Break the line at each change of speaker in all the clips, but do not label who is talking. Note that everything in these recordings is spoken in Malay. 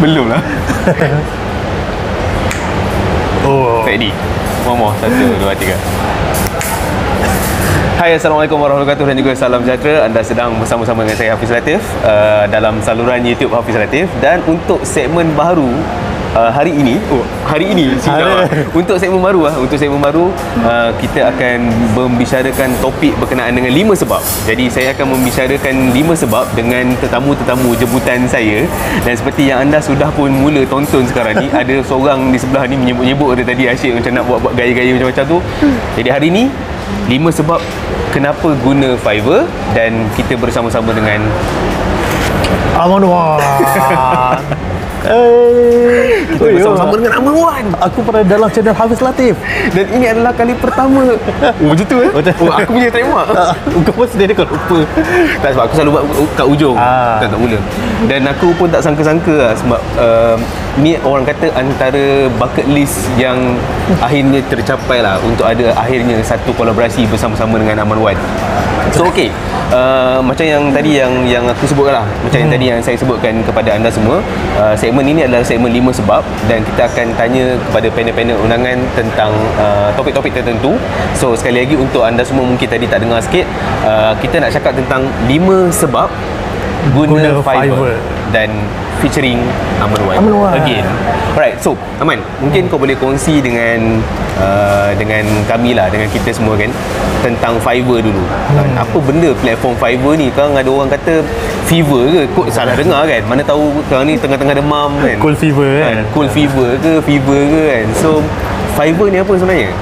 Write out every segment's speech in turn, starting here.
Belum lah. Ready. One more. 1, 2, 3. Hai, Assalamualaikum warahmatullahi wabarakatuh dan juga salam sejahtera. Anda sedang bersama-sama dengan saya Hafiz Latif dalam saluran YouTube Hafiz Latif. Dan untuk segmen baru hari ini untuk segmen baru kita akan membicarakan topik berkenaan dengan 5 sebab. Jadi saya akan membicarakan 5 sebab dengan tetamu-tetamu jemputan saya. Dan seperti yang anda sudah pun mula tonton sekarang ni, ada seorang di sebelah ni menyebut-nyebut dia tadi asyik macam nak buat gaya-gaya macam-macam tu. Jadi hari ni 5 sebab kenapa guna Fiverr, dan kita bersama-sama dengan
Aman Wan.
Kita bersama-sama dengan Aman Wan.
Aku pernah dalam channel Hafiz Latif.
Dan ini adalah kali pertama. Macam tu aku punya trademark.
Kau pun sendiri kau lupa.
Tak, sebab aku selalu buat kat ujung, bukan kat mula. Dan aku pun tak sangka-sangka lah, sebab ni orang kata antara bucket list yang akhirnya tercapai lah, untuk ada akhirnya satu kolaborasi bersama-sama dengan Aman Wan. So okey, macam yang tadi yang aku sebutkan lah, macam yang tadi yang saya sebutkan kepada anda semua, segmen ini adalah segmen 5 sebab, dan kita akan tanya kepada panel-panel undangan tentang topik-topik tertentu. So sekali lagi untuk anda semua mungkin tadi tak dengar sikit, kita nak cakap tentang 5 sebab guna Fiverr dan featuring Aman Wan again. Alright, so Aman, mungkin kau boleh kongsi dengan kami lah, dengan kita semua kan, tentang Fiverr dulu. Apa benda platform Fiverr ni? Kan ada orang kata fever ke? Kod salah dengar kan? Mana tahu sekarang ni tengah-tengah demam kan?
Cold fever kan?
Cold fever ke fever ke kan? So Fiverr ni apa sebenarnya?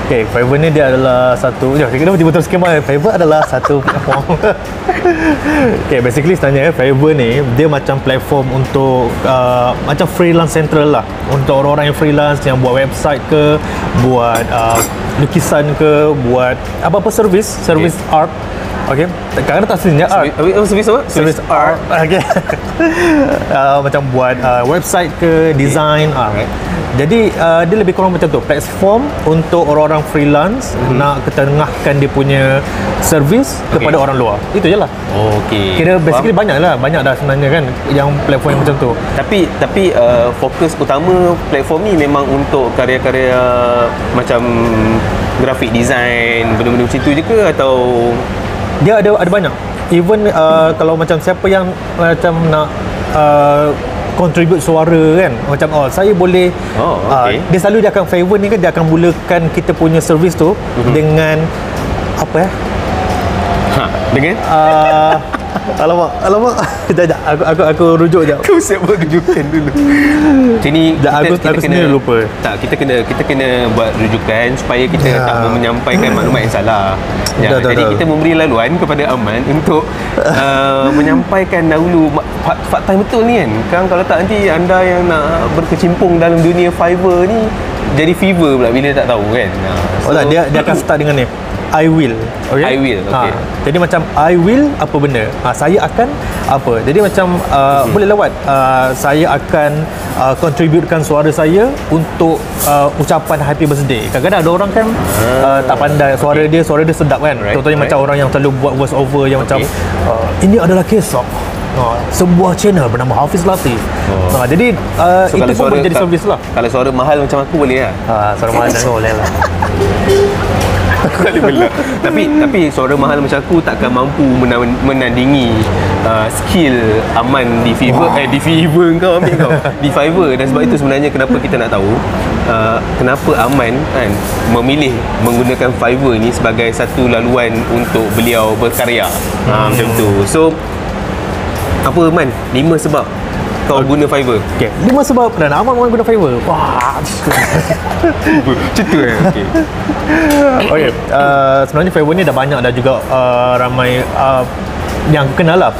Okay, Fiverr ni dia adalah satu... Kenapa tiba-tiba skema? Fiverr adalah satu platform. Okay, basically sebenarnya Fiverr ni dia macam platform untuk macam freelance central lah, untuk orang-orang yang freelance, yang buat website ke, buat lukisan ke, buat apa-apa service art. Okay, kadang-kadang tak sebenarnya art.
Servis apa?
Service art. Okay. Macam buat website ke, design. Jadi dia lebih kurang macam tu, platform untuk orang-orang freelance nak ketengahkan dia punya servis kepada orang luar. Itu je lah.
Okey.
Kira basically banyak dah sebenarnya kan yang platform yang macam tu.
Tapi fokus utama platform ni memang untuk karya-karya macam graphic design, benda-benda macam tu je ke, atau
dia ada banyak. Even kalau macam siapa yang macam nak contribute suara kan, macam saya boleh dia selalu dia akan Fiverr ni kan, dia akan mulakan kita punya servis tu dengan apa
dengan
alamak sekejap, aku rujuk sekejap.
Kau siap buat rujukan dulu. Macam ni
aku sendiri lupa.
Tak, kita kena buat rujukan supaya kita tak menyampaikan maklumat yang salah. Jadi kita memberi laluan kepada Aman untuk menyampaikan dahulu fakta yang betul ni kan. Kan kalau tak nanti anda yang nak berkecimpung dalam dunia Fiverr ni jadi fever pula bila tak tahu kan.
Dia akan start dengan ni, I will. Okay?
I will. Okay.
Jadi macam I will apa benda? Saya akan apa? Jadi macam boleh lewat saya akan contributekan suara saya untuk ucapan happy birthday. Kadang-kadang ada orang kan tak pandai suara dia sedap kan. Contohnya macam orang yang selalu buat voice over yang macam ini adalah kisah sebuah channel bernama Hafiz Latif. Jadi so, itu pun boleh jadi servis lah.
Kalau suara mahal macam aku boleh lah.
Suara mahal tak boleh lah.
Tapi suara mahal macam aku takkan mampu menandingi skill Aman di Fiverr. Di Fiverr kau ambil kau di Fiverr. Dan sebab itu sebenarnya kenapa kita nak tahu kenapa Aman kan memilih menggunakan Fiverr ni sebagai satu laluan untuk beliau berkarya. Macam tu. So apa Man? 5 sebab kau guna Fiverr.
Okay, 5 sebab dan Aman guna Fiverr. Wah.
Cerita
Okay, sebenarnya Fiverr ni dah banyak dah juga ramai yang kenal lah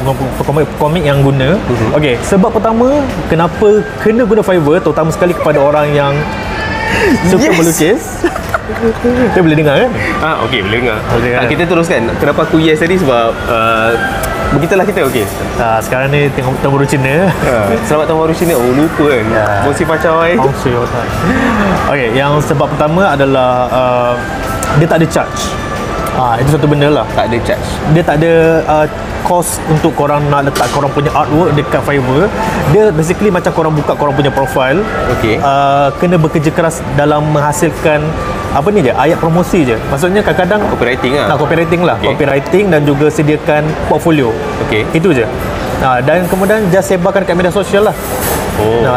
komik yang guna. Okay, sebab pertama kenapa kena guna Fiverr, terutama sekali kepada orang yang suka melukis. Dia boleh dengar kan?
Okey, boleh dengar. Kita teruskan. Kenapa aku yes tadi sebab begitulah kita. Okey.
Sekarang ni tengok Tahun Baru Cina.
Selamat Tahun Baru Cina. Lupa kan. Mosi pacawai.
Okey, yang sebab pertama adalah dia tak ada charge. Itu satu benda lah.
Tak ada charge.
Dia tak ada cost untuk korang nak letak korang punya artwork dekat Fiverr. Dia basically macam korang buka korang punya profile.
Okey.
Kena bekerja keras dalam menghasilkan apa ni je, ayat promosi je. Maksudnya kadang-kadang
Copywriting lah.
Copywriting lah.
Okay.
Copywriting dan juga sediakan portfolio.
Okey.
Itu je. Dan kemudian just sebarkan dekat media sosial lah.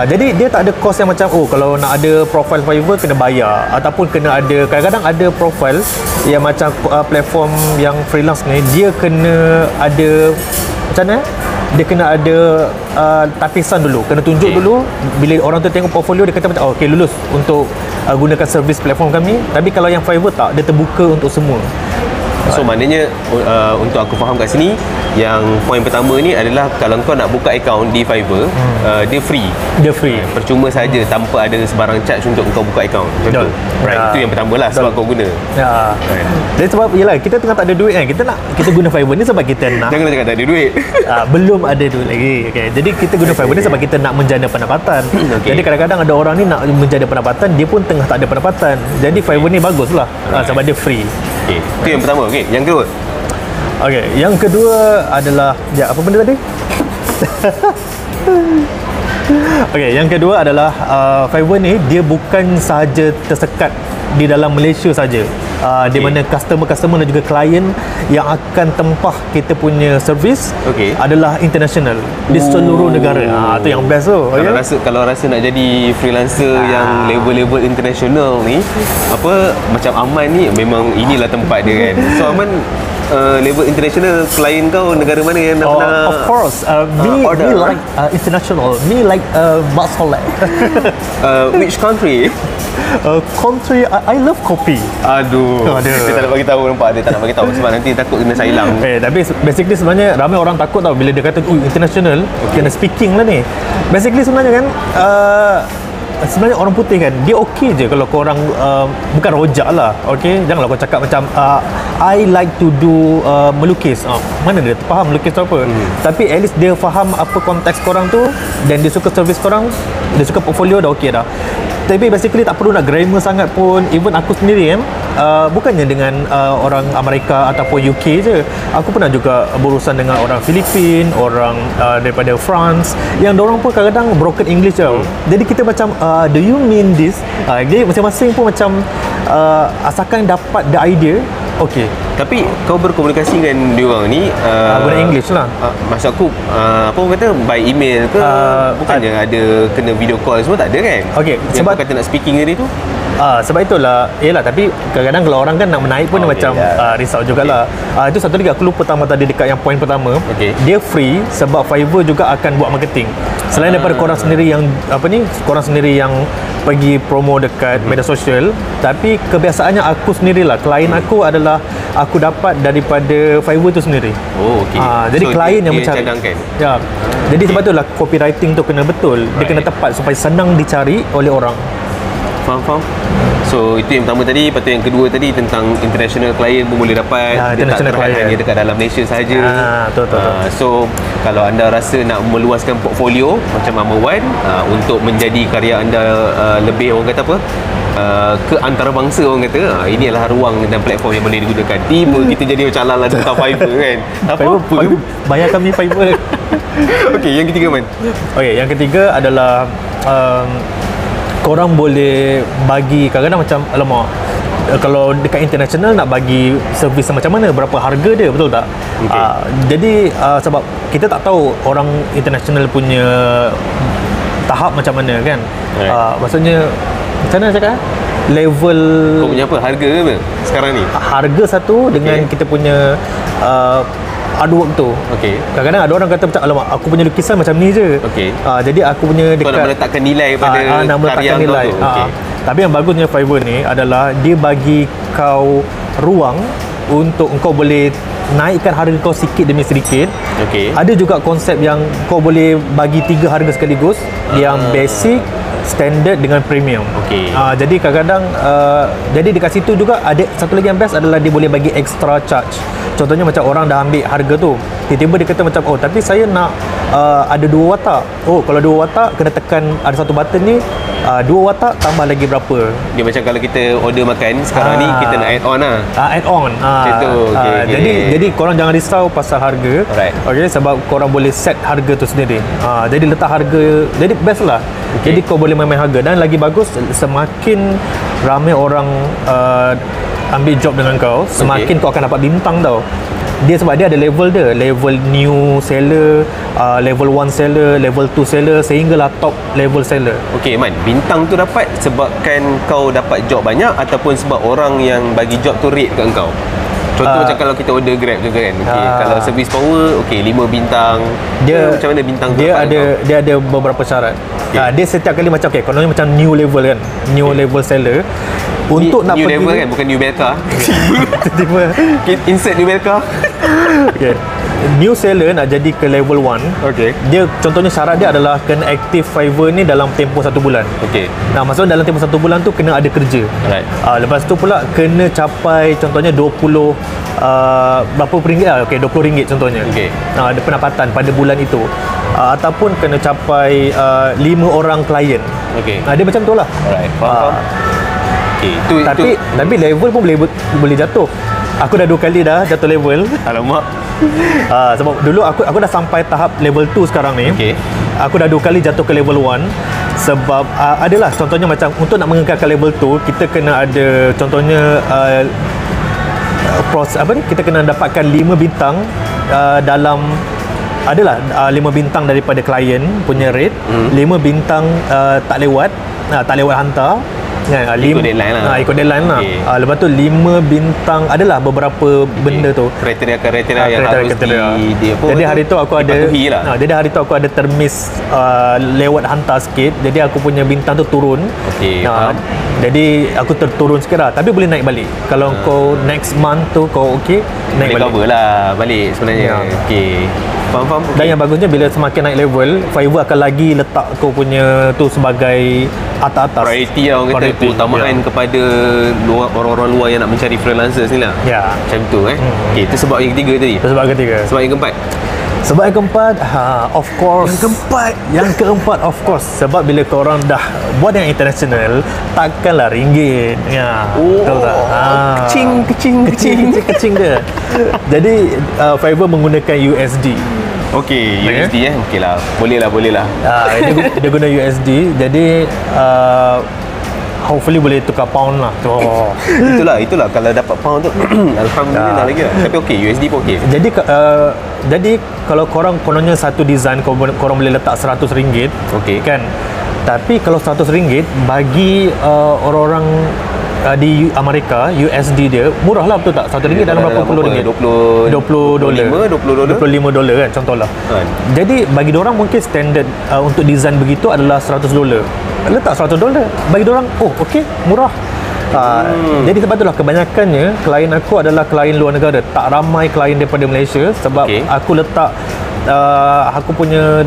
Jadi dia tak ada cost yang macam kalau nak ada profile Fiverr kena bayar, ataupun kena ada, kadang-kadang ada profile yang macam platform yang freelance ni, dia kena ada macam mana? Dia kena ada tapisan dulu, kena tunjuk dulu. Bila orang tu tengok portfolio, dia kata macam okey, lulus untuk gunakan servis platform kami. Tapi kalau yang Fiverr tak, dia terbuka untuk semua.
So maknanya untuk aku faham kat sini, yang poin pertama ni adalah kalau kau nak buka account di Fiverr, dia free.
Dia free.
Percuma saja, tanpa ada sebarang charge untuk kau buka account. Macam tu. Right. Itu yang pertama lah, sebab kau guna. Right.
Jadi sebab yelah, kita tengah tak ada duit kan. Kita guna Fiverr ni sebab kita nak.
Janganlah cakap tak ada duit.
Belum ada duit lagi. Okay. Jadi kita guna Fiverr ni sebab kita nak menjana pendapatan. Jadi kadang-kadang ada orang ni nak menjana pendapatan, dia pun tengah tak ada pendapatan. Jadi Fiverr ni bagus lah, sebab dia free.
Itu yang pertama. Yang kedua.
Yang kedua adalah apa benda tadi? Yang kedua adalah Fiverr ni dia bukan sahaja tersekat di dalam Malaysia saja. Di mana customer dan juga klien yang akan tempah kita punya servis adalah international di seluruh negara. Itu yang best tu.
Kalau rasa nak jadi freelancer yang level-level international ni, macam Aman ni, memang inilah tempat dia kan. So Aman, level international, klien kau negara mana yang nak pernah?
Of course, me like international. Me like Mak Soleh.
Which country?
Country, I love kopi.
Aduh. Dia tak nak bagi tahu, nampak dia tak nak bagi tahu sebab nanti takut kena sailang.
Tapi basically sebenarnya ramai orang takut tau bila dia kata international, kena speaking lah ni. Basically sebenarnya kan sebenarnya orang putih kan, dia okey je kalau korang bukan rojak lah, okey, janganlah kau cakap macam I like to do melukis. Mana dia faham melukis tu apa? Tapi at least dia faham apa konteks korang tu, dan dia suka servis korang, dia suka portfolio, dah okey dah. Tapi basically tak perlu nak grammar sangat pun. Even aku sendiri kan, bukannya dengan orang Amerika ataupun UK je. Aku pernah juga berurusan dengan orang Filipin, orang daripada France, yang diorang pun kadang-kadang broken English tau. Jadi kita macam do you mean this? Jadi masing-masing pun macam asalkan dapat the idea, okey.
Tapi kau berkomunikasi dengan diorang ni
guna English lah.
Maksud aku apa orang kata, by email ke? Bukannya ada kena video call semua, tak ada kan?
Okey,
sebab kau kata nak speaking tadi tu.
Sebab itulah, yelah, tapi kadang-kadang kalau orang kan nak menaik pun macam risau jugalah. Itu satu lagi aku lupa tambah tadi dekat yang poin pertama. Dia free sebab Fiverr juga akan buat marketing. Selain daripada korang sendiri yang korang sendiri yang pergi promo dekat media sosial, tapi kebiasaannya aku sendirilah, klien aku adalah aku dapat daripada Fiverr tu sendiri. Jadi so klien yang mencari. Jadi sebab itulah copywriting tu kena betul. Dia kena tepat supaya senang dicari oleh orang.
Faham. So itu yang pertama tadi. Lepas tu yang kedua tadi tentang international client pun boleh dapat. Dia tak terhad hanya dekat dalam Malaysia sahaja.
Betul.
So kalau anda rasa nak meluaskan portfolio macam Mama Wan, untuk menjadi karya anda lebih, orang kata apa, ke antarabangsa, orang kata, ini adalah ruang dan platform yang boleh digunakan. Tiba kita jadi macam ala tentang Fiverr kan.
Fiverr, bayar kami Fiverr.
Okey, yang ketiga Man.
Yang ketiga adalah korang boleh bagi, kadang-kadang macam alamak, kalau dekat international nak bagi servis macam mana, berapa harga dia, betul tak? Jadi sebab kita tak tahu orang international punya tahap macam mana kan. Maksudnya macam mana cakap, level
kau punya apa, harga ke apa sekarang ni?
Harga satu dengan kita punya artwork tu. Kadang-kadang ada orang kata macam alamak, aku punya lukisan macam ni je. Jadi aku punya dekat,
kau nak meletakkan nilai pada karya kau tu.
Tapi yang bagusnya Fiverr ni adalah dia bagi kau ruang untuk kau boleh naikkan harga kau sikit demi sedikit. Ada juga konsep yang kau boleh bagi 3 harga sekaligus, yang basic, standard dengan premium. Jadi kadang-kadang jadi dekat situ juga ada satu lagi yang best adalah dia boleh bagi extra charge. Contohnya macam orang dah ambil harga tu, tiba-tiba dia kata macam tapi saya nak ada 2 watak. Kalau 2 watak kena tekan, ada satu button ni, Dua watak tambah lagi berapa.
Dia macam kalau kita order makan sekarang ni, kita nak add on lah.
Add on.
Macam tu.
Jadi korang jangan risau pasal harga.
Alright.
Okay, sebab korang boleh set harga tu sendiri. Jadi letak harga, jadi best lah. Jadi kau boleh main-main harga. Dan lagi bagus, semakin ramai orang ambil job dengan kau, semakin kau akan dapat bintang tau. Sebab dia ada level dia, level new seller, level 1 seller, level 2 seller, sehinggalah top level seller.
Okey Man, bintang tu dapat sebabkan kau dapat job banyak ataupun sebab orang yang bagi job tu rate kat kau? Contoh macam kalau kita order Grab juga kan. Kalau service power, 5 bintang. Macam mana bintang tu?
Dia ada beberapa syarat. Dia setiap kali macam kononnya macam new level kan. New level seller. Untuk nak
new
pergi
level kan, bukan new Belka.
tiba-tiba
insert new Belka.
New seller nak jadi ke level 1. Dia contohnya syarat dia adalah kena aktif Fiverr ni dalam tempoh 1 bulan. Nah, maksudnya dalam tempoh 1 bulan tu kena ada kerja. Lepas tu pula kena capai contohnya 20 berapa ringgit lah. RM20 contohnya. Ada pendapatan pada bulan itu. Ataupun kena capai 5 orang klien. Dia macam tu lah.
Faham.
Tapi level pun boleh jatuh. Aku dah 2 kali dah jatuh level.
Alamak.
Sebab dulu aku dah sampai tahap level 2 sekarang ni. Aku dah 2 kali jatuh ke level 1. Sebab adalah contohnya macam untuk nak mengekalkan level 2, kita kena ada contohnya kita kena dapatkan 5 bintang dalam adalah 5 bintang daripada klien punya rate, 5 bintang tak lewat hantar.
Ikut deadline lah.
Ikut deadline lah. Lepas tu 5 bintang adalah beberapa benda tu.
Kriteria yang harus dia pun.
Jadi hari tu aku ada jadi hari tu aku ada termiss lewat hantar sikit. Jadi aku punya bintang tu turun. Jadi aku terturun sikit lah. Tapi boleh naik balik. Kalau kau next month tu kau naik balik.
Cover lah balik sebenarnya. Faham.
Dan yang bagusnya bila semakin naik level, Fiverr akan lagi letak kau punya tu sebagai atas-atas.
Priority lah, orang kata keutamaan kepada orang-orang luar yang nak mencari freelancers ni lah. Macam tu itu sebab yang ketiga tadi. Sebab yang keempat.
Sebab yang keempat, of course. Yang keempat, of course. Sebab bila korang dah buat yang international, takkanlah ringgit. Betul tak? Kecing dia. Jadi Fiverr menggunakan USD.
USD lah. Boleh lah.
Dia guna USD. Jadi hopefully boleh tukar pound lah.
Itulah kalau dapat pound tu alhamdulillah lagi lah. Tapi USD pun
jadi kalau korang kononnya satu design korang boleh letak RM100 kan. Tapi kalau RM100 bagi orang-orang di Amerika, USD dia murah lah, betul tak? RM1 dalam berapa puluh ringgit? $25 kan contohlah. Jadi bagi diorang mungkin standard untuk design begitu adalah $100. Letak $100 bagi diorang, murah. Jadi sebab itulah kebanyakannya klien aku adalah klien luar negara. Tak ramai klien daripada Malaysia. Sebab aku letak aku punya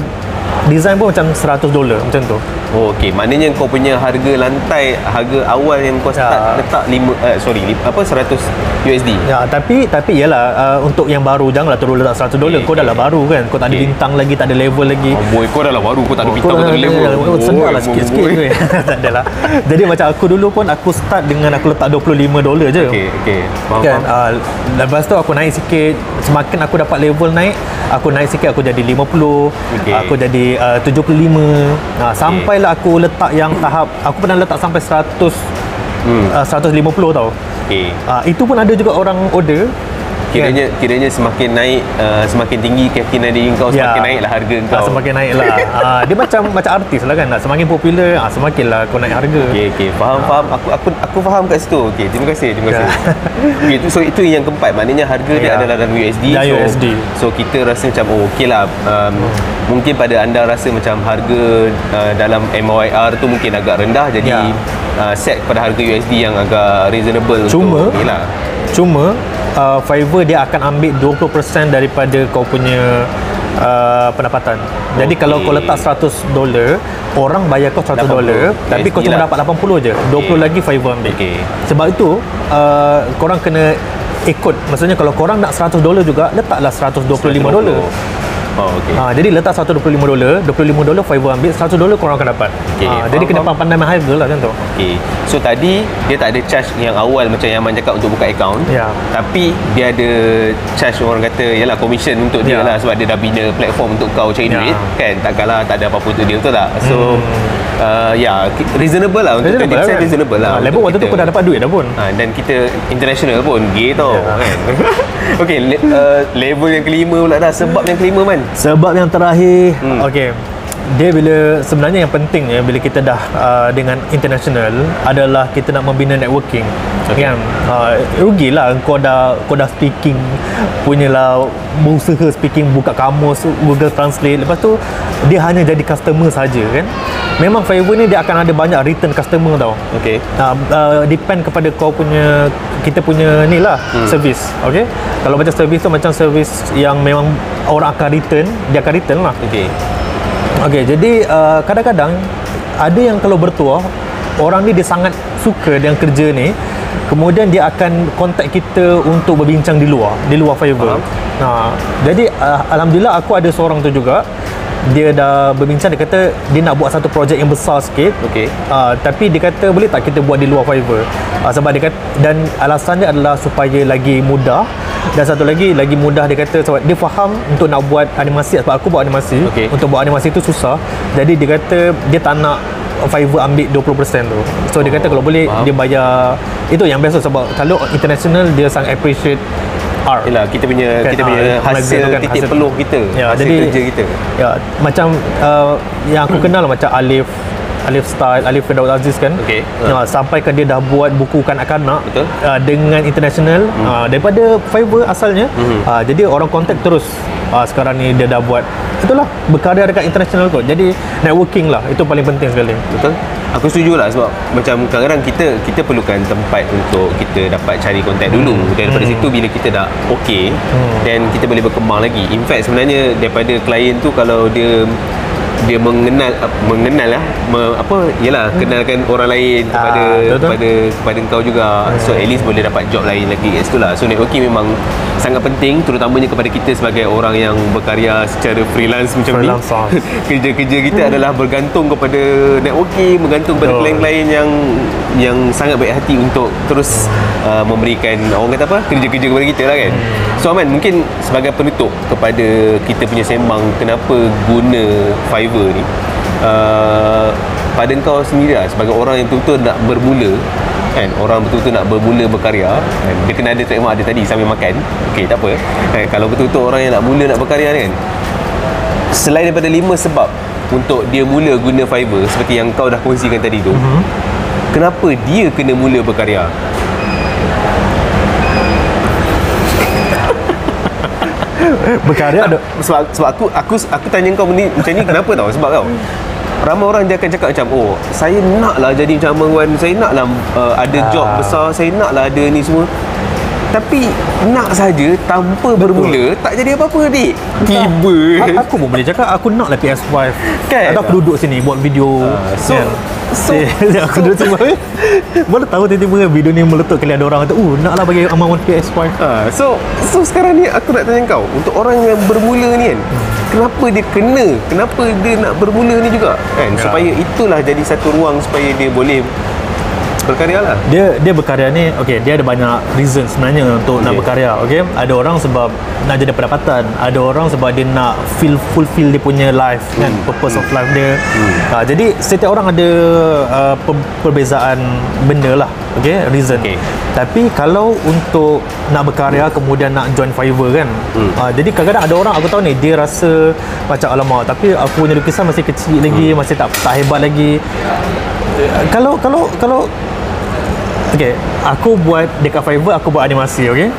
design pun macam $100 macam tu.
Maknanya kau punya harga lantai, harga awal yang kau start letak 100 USD.
Tapi yalah, untuk yang baru janganlah terus letak $100. Kau dah lah baru kan. Kau tak ada bintang lagi, tak ada level lagi.
Kau dah lah baru, kau tak ada bintang, tak ada level.
Kau sendarlah sikit-sikit kan. Tak adalah. Jadi macam aku dulu pun aku start dengan aku letak $25 je. Kan. Lepas tu aku naik sikit. Semakin aku dapat level naik, aku naik sikit, aku jadi 50, aku jadi 75. Sampailah aku letak yang tahap, aku pernah letak sampai 150 tau. Itu pun ada juga orang order.
Kiranya semakin naik, semakin tinggi keyakinan diri kau, semakin naiklah harga kau.
Semakin naiklah. Dia macam artis lah kan. Semakin popular, semakinlah kau naik harga.
Faham. Aku faham kat situ. Terima kasih. So itu yang keempat. Maknanya harga dia adalah dalam USD. So kita rasa macam lah. Mungkin pada anda rasa macam harga dalam MYR tu mungkin agak rendah. Jadi set pada harga USD yang agak reasonable.
Cuma Fiverr dia akan ambil 20% daripada kau punya pendapatan. Jadi kalau kau letak $100, orang bayar kau $100, tapi kau cuma dapat 80 je. 20 lagi Fiverr ambil. Sebab itu korang kena ikut. Maksudnya kalau korang nak $100 juga, letaklah $125.
Oh, okey.
Jadi letak $125, $25 Fiverr ambil, $100 korang akan dapat. Jadi kena pandai main harga lah macam tu.
Okay. So tadi dia tak ada charge yang awal macam yang Aman cakap untuk buka account. Tapi dia ada charge, orang kata yalah commission untuk dia lah, sebab dia dah bina platform untuk kau cari duit kan. Takkanlah tak ada apa-apa untuk dia, betul tak? So reasonable lah untuk 20% reasonable lah.
Level waktu tu kau dah dapat duit dah pun.
Dan kita international pun gitu kan. Okey, level yang kelima pula dah. Sebab yang kelima, Man.
Sebab yang terakhir, okey, dia bila sebenarnya yang pentingnya bila kita dah dengan international adalah kita nak membina networking. Kan? Rugilah kau dah speaking, punyalah berusaha speaking, buka kamus, Google Translate, lepas tu dia hanya jadi customer saja kan. Memang Fiverr ni dia akan ada banyak return customer tau.
Okey.
Depend kepada kau punya, kita punya ni lah, service. Okey. Kalau macam service tu macam service yang memang orang akan return, dia akan return lah. Okey, jadi kadang-kadang ada yang kalau bertuah, orang ni dia sangat suka dengan kerja ni, kemudian dia akan contact kita untuk berbincang di luar Fiverr. Jadi alhamdulillah aku ada seorang tu juga, dia dah berbincang, dia kata dia nak buat satu projek yang besar sikit. Tapi dia kata boleh tak kita buat di luar Fiverr, sebab dia kata, dan alasan dia adalah supaya lagi mudah, dan satu lagi mudah, dia kata sebab dia faham untuk nak buat animasi, sebab aku buat animasi. Untuk buat animasi tu susah, jadi dia kata dia tak nak Fiverr ambil 20% tu. So dia kata kalau boleh dia bayar, itu yang best, sebab kalau international dia sangat appreciate art.
Yelah, kita punya hasil kan, titik peluh kita, hasil
jadi,
kerja kita.
Macam yang aku kenal macam Alif Style, Alif Firdaus Aziz kan. Sampai kan dia dah buat buku kanak-kanak dengan international daripada Fiverr asalnya. Jadi orang contact terus. Sekarang ni dia dah buat, itulah, berkarya dekat international kot. Jadi networking lah, itu paling penting sekali.
Betul. Aku setuju lah, sebab macam kadang-kadang kita perlukan tempat untuk kita dapat cari kontak dulu. Dan daripada situ bila kita dah okey, dan kita boleh berkembang lagi. In fact sebenarnya daripada klien tu, kalau dia mengenal lah, yalah, kenalkan orang lain kepada kau juga. So at least boleh dapat job lain lagi kat situ lah. So networking memang sangat penting, terutamanya kepada kita sebagai orang yang berkarya secara freelance macam ni. Kerja-kerja kita adalah bergantung kepada networking, bergantung kepada klien-klien yang sangat baik hati untuk terus memberikan, orang kata apa, kerja-kerja kepada kita lah kan. So Aman, mungkin sebagai penutup kepada kita punya sembang kenapa guna Fiverr ni, pada kau sendiri lah, sebagai orang yang betul-betul nak bermula kan, orang betul-betul nak bermula berkarya kan, dia kena ada trademark dia tadi sambil makan. Okey, tak apa kan, kalau betul-betul orang yang nak mula nak berkarya ni kan, selain daripada 5 sebab untuk dia mula guna Fiverr seperti yang kau dah kongsikan tadi tu, kenapa dia kena mula berkarya?
Berkarya ada
sebab aku tanya kau ni macam ni kenapa tau, sebab kau ramai orang dia akan cakap macam, oh saya naklah jadi macam Abang Wan, saya naklah ada job besar, saya naklah ada ni semua, tapi nak saja tanpa bermula tak jadi apa-apa dik. Tiba
aku pun boleh cakap aku naklah PS5
kan,
atau aku duduk sini buat video. Aku duduk sini boleh tahu tiba-tiba video ni meletup kali ada orang kata naklah bagi Amang PS5.
So sekarang ni aku nak tanya kau, untuk orang yang bermula ni kan, kenapa dia nak bermula ni juga kan, supaya itulah jadi satu ruang supaya dia boleh berkarya lah.
Dia berkarya ni, okey, dia ada banyak reason sebenarnya untuk nak berkarya. Okey, ada orang sebab nak jadi pendapatan, ada orang sebab dia nak fulfill dia punya life kan, purpose of life dia. Jadi setiap orang ada perbezaan benda lah, okey, reason. Tapi kalau untuk nak berkarya kemudian nak join Fiverr kan, jadi kadang-kadang ada orang aku tahu ni dia rasa macam alamak, tapi aku punya lukisan masih kecil lagi, masih tak hebat lagi. Kalau okey, aku buat dekat Fiverr, aku buat animasi, okey.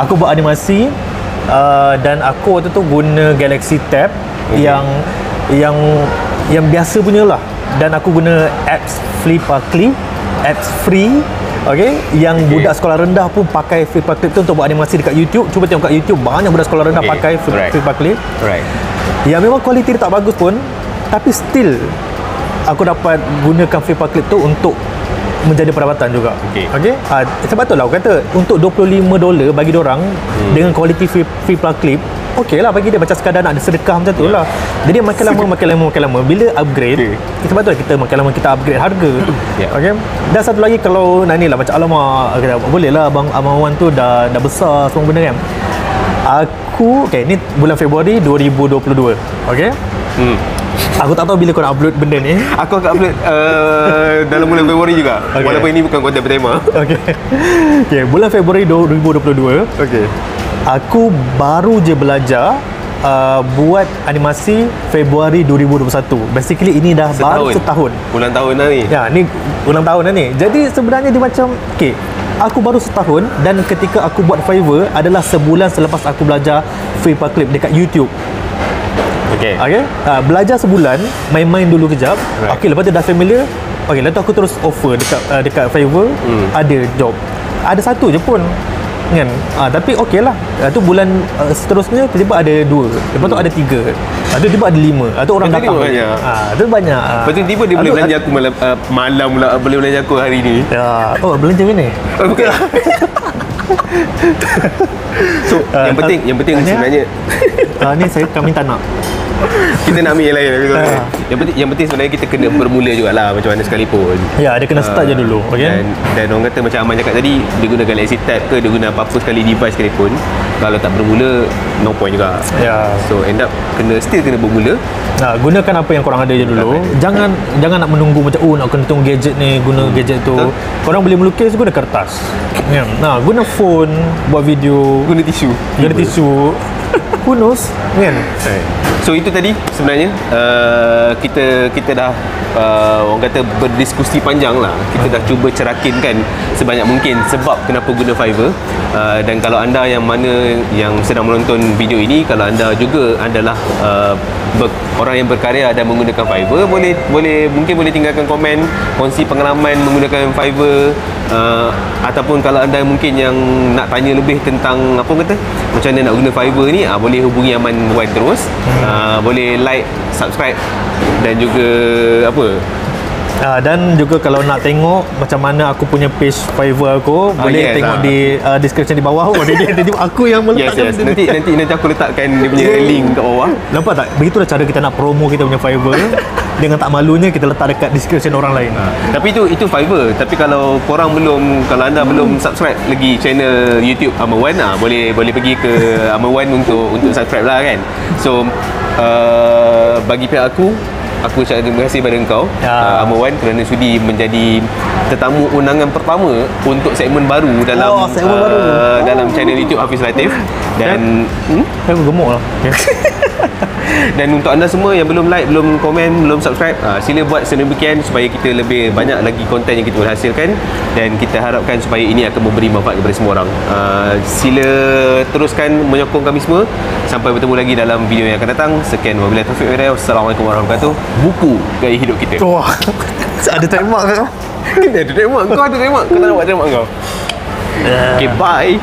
Aku buat animasi dan aku waktu tu guna Galaxy Tab yang biasa punya lah, dan aku guna apps Flipakly, apps free, yang budak sekolah rendah pun pakai Flipakly tu untuk buat animasi dekat YouTube. Cuba tengok kat YouTube, banyak budak sekolah rendah pakai Flipakly. Yang memang kualiti dia tak bagus pun, tapi still aku dapat gunakan Flipakly tu untuk menjadi pendapatan juga. Sebab tu lah aku kata untuk $25 bagi diorang dengan kualiti Flipakly, okey lah bagi dia, macam sekadar nak ada sedekah macam tu lah. Jadi makin lama bila upgrade, sebab tu lah kita makin lama kita upgrade harga. Okey. Dan satu lagi, kalau nak ni lah macam alamak, boleh lah Abang Wan tu dah besar semua benda kan. Aku ni bulan Februari 2022. Okey. Aku tak tahu bila kau nak upload benda ni.
Aku akan upload dalam bulan Februari juga. Walaupun ini bukan konten bertema.
Okey, bulan Februari 2022.
Okey.
Aku baru je belajar buat animasi Februari 2021. Basically ini dah baru setahun.
Ulang tahun dah ni.
Ya, ni ulang tahun dah ni. Jadi sebenarnya dia macam aku baru setahun, dan ketika aku buat Fiverr adalah sebulan selepas aku belajar Paperclip dekat YouTube. Okay. Belajar sebulan, main-main dulu kejap. Lepas tu dah familiar. Lepas tu aku terus offer dekat Fiverr. Ada job. Ada satu je pun kan. Tapi lah. Tu bulan seterusnya tiba-tiba ada 2. Lepas tu ada 3. Lepas tu tiba ada 5. Lepas tu orang datang. Tu banyak.
Lepas tu tiba dia boleh belanja aku malam pula, boleh belanja aku hari ni.
Belanja mana?
Bukan. So yang penting sebenarnya
ni kami tak nak.
Kita nak ambil yang lain. Yang penting sebenarnya kita kena bermula jugalah macam mana sekalipun.
Ya, dia kena start je dulu.
Dan orang kata macam Aman cakap tadi, dia guna Galaxy Tab ke, dia guna apa-apa sekali device sekalipun, kalau tak bermula no point juga. So end up still kena bermula.
Gunakan apa yang korang ada je dulu. Jangan nak menunggu macam nak kena tunggu gadget ni, guna gadget tu. Korang boleh melukis, guna kertas. Guna phone buat video,
guna tisu.
Who knows kan?
So itu tadi sebenarnya kita dah orang kata berdiskusi panjang lah. Kita dah cuba cerakinkan sebanyak mungkin sebab kenapa guna Fiverr. Dan kalau anda yang sedang menonton video ini, kalau anda juga adalah orang yang berkarya dan menggunakan Fiverr, mungkin boleh tinggalkan komen, kongsi pengalaman menggunakan Fiverr. Ataupun kalau anda mungkin yang nak tanya lebih tentang apa kata macam mana nak guna Fiverr ni, boleh hubungi Aman Wan terus. Boleh like, subscribe dan juga
dan juga kalau nak tengok macam mana aku punya page Fiverr aku, boleh tengok di description di bawah. Jadi aku yang meletakkan.
Nanti aku letakkan dia punya link kat bawah.
Nampak tak? Begitulah cara kita nak promo kita punya Fiverr. Dengan tak malunya kita letak dekat description orang lain.
Tapi itu Fiverr. Tapi kalau anda belum subscribe lagi channel YouTube Aman Wan, boleh pergi ke Aman Wan untuk subscribe lah kan. So bagi pihak aku ucapkan terima kasih pada engkau, Aman Wan, kerana sudi menjadi tetamu undangan pertama untuk segmen baru dalam channel YouTube Hafiz Latif. Dan
aku gemuk lah.
Dan untuk anda semua yang belum like, belum komen, belum subscribe, sila buat sedemikian supaya kita lebih banyak lagi konten yang kita boleh hasilkan, dan kita harapkan supaya ini akan memberi manfaat kepada semua orang. Sila teruskan menyokong kami semua. Sampai bertemu lagi dalam video yang akan datang. Sekian, wabillahi taufiq wal hidayah. Wassalamualaikum warahmatullahi wabarakatuh. Buku gaya hidup kita.
Ada trademark kau?
Kena ada trademark. Kau ada trademark. Kau tak nak buat trademark kau. Okay, bye.